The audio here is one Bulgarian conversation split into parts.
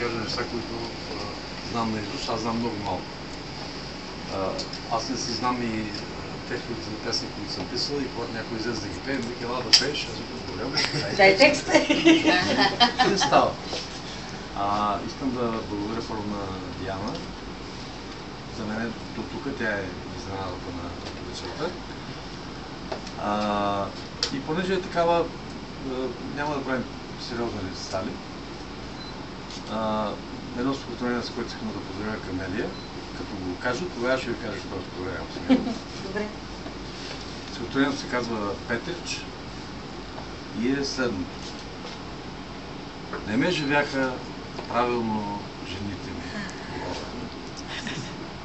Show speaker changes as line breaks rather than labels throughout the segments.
кажа неща, които знам наизуст. Аз знам много малко. Аз не си знам и текстовете за песни, които съм писал, и когато някой излезе да ги пее, вика, ела да пееш, аз викам, добре,
дай текста.
Не става. Искам да благодаря първо на Диана. За мен до тук тя е изненадата на вечерта. И понеже е такава, няма да правим сериозни стали. Едно стихотворение, с което искам да поздравя Камелия. Като го кажа, тогава ще ви кажа, че просто проверявам с него.
Добре.
Стихотворението се казва Петрич и е следното. Не ме живяха правилно жените ми.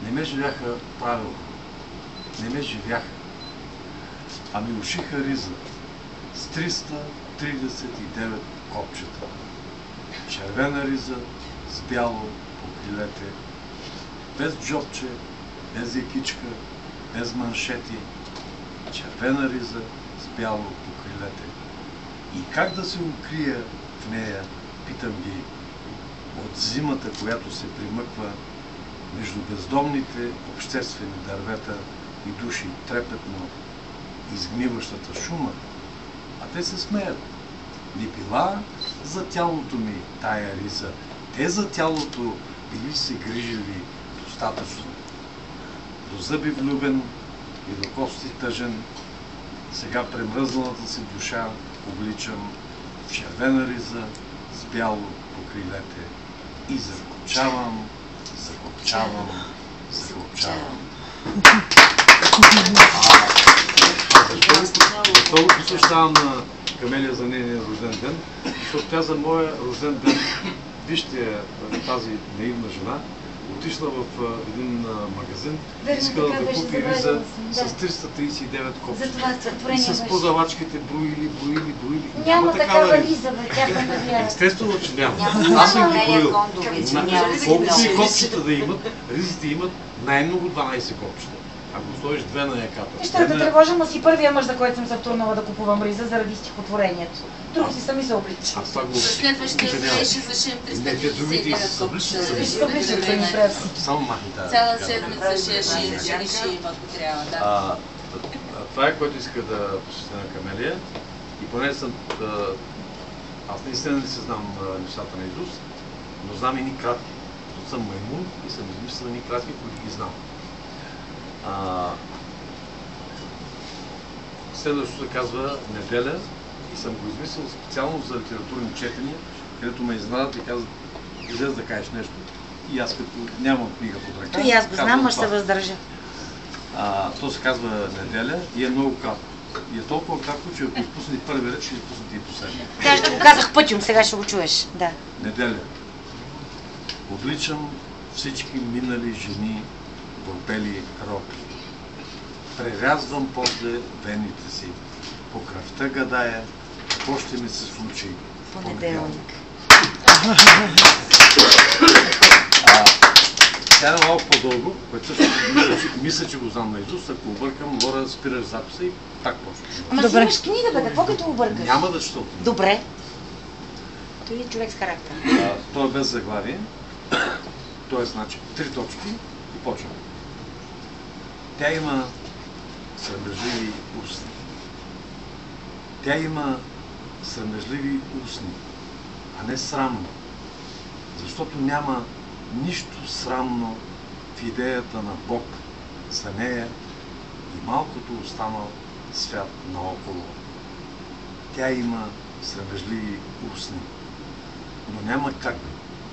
Не ме живяха правилно. Не ме живяха. А ми ушиха риза с 339 копчета. Червена риза с бяло по крилете. Без джобче, без якичка, без маншети. Червена риза с бяло по крилете. И как да се укрия в нея, питам ги, от зимата, която се примъква между бездомните обществени дървета и души трепетно изгниващата шума, а те се смеят. Не била за тялото ми тая риза, те за тялото били се грижили достатъчно. До зъби влюбен и до кости тъжен, сега премръзналата си душа обличам в червена риза с бяло по крилете и закопчавам, закопчавам, закопчавам. Защо го посвещавам на Камелия за нейния рожден ден? Защото тя за моя рожден ден, вижте тази наивна жена, отишла в един магазин, искала да купи риза с 339 копчета. И с подавачките броили.
Няма такава риза, тя ме навява.
Естествено, че няма. Аз съм ги броил. Колкото и копчета да имат, ризите имат най-много 12 копчета. Ако стоиш две на яката.
Ще да тревожа, но си първия мъж, за който съм се втурнала да купувам риза заради стихотворението. Друг си сами се облича.
Следващия ще свършим 339 копчета.
Само махни тази.
Цяла седмица ще решим, ако трябва, да.
Това е, което иска да посветя на Камелия. И поне съм... Аз наистина не се знам нещата на наизуст, но знам и ни кратки. Защото съм маймун и съм измислил ни кратки, които ги знам. Следващото се казва Неделя и съм го измислил специално за литературни четения, където ме изненадат и казват, излез да кажеш нещо. И аз като нямам книга под ръка.
И аз го знам, но ще се въздържа.
То се казва Неделя и е много кратко. И е толкова кратко, че ако изпусне първи ред, ще изпуснете и последния.
Да, ще го казах пътюм, сега ще го чуеш. Да.
Неделя. Обличам всички минали жени в бели роби. Прерязвам после вените си. По кръвта гадая, какво ще ми се случи
Понеделник.
Тя е малко по-дълго, което също мисля, че го знам наизуст. Ако объркам, Лора да спираш записа и так почва.
Ама си имаш книга, бе, какво като объркаш?
Няма да чета.
Добре. Той е човек с характер.
Той е без заглавие. Той е значи 3 точки и почваме. Тя има срамежливи устни. Тя има срамежливи устни, а не срамно. Защото няма нищо срамно в идеята на Бог за нея и малкото останал свят наоколо. Тя има срамежливи устни, но няма как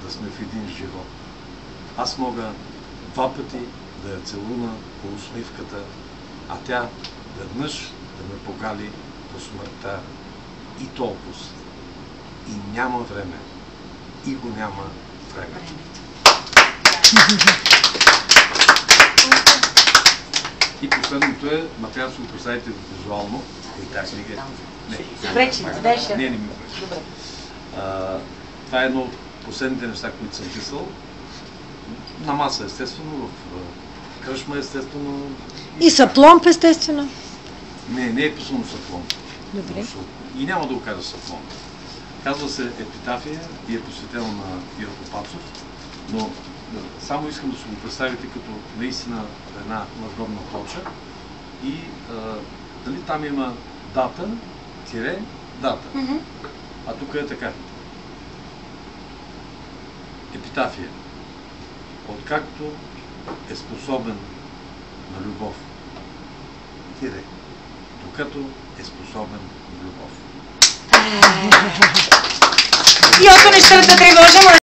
да сме в един живот. Аз мога 2 пъти да я целуна по усмивката, а тя веднъж да ме погали по смъртта и толкова. И няма време. И го няма време. И последното е, материал ще го представите визуално. И тази книга е... Не ми пречи. Това е едно от последните неща, които съм писал. На маса, естествено, в кръшма, естествено.
И сапломб, естествено.
Не е писано сапломб.
Добре.
И няма да го кажа сапломб. Казва се Епитафия и е посветено на Иво Папцов, но само искам да се го представите като наистина една надгробна плоча и дали там има дата, тире, дата. А тук е така. Епитафия. Откакто е способен на любов. Тире. Докато е способен на любов.
И ото нещата да тревожим.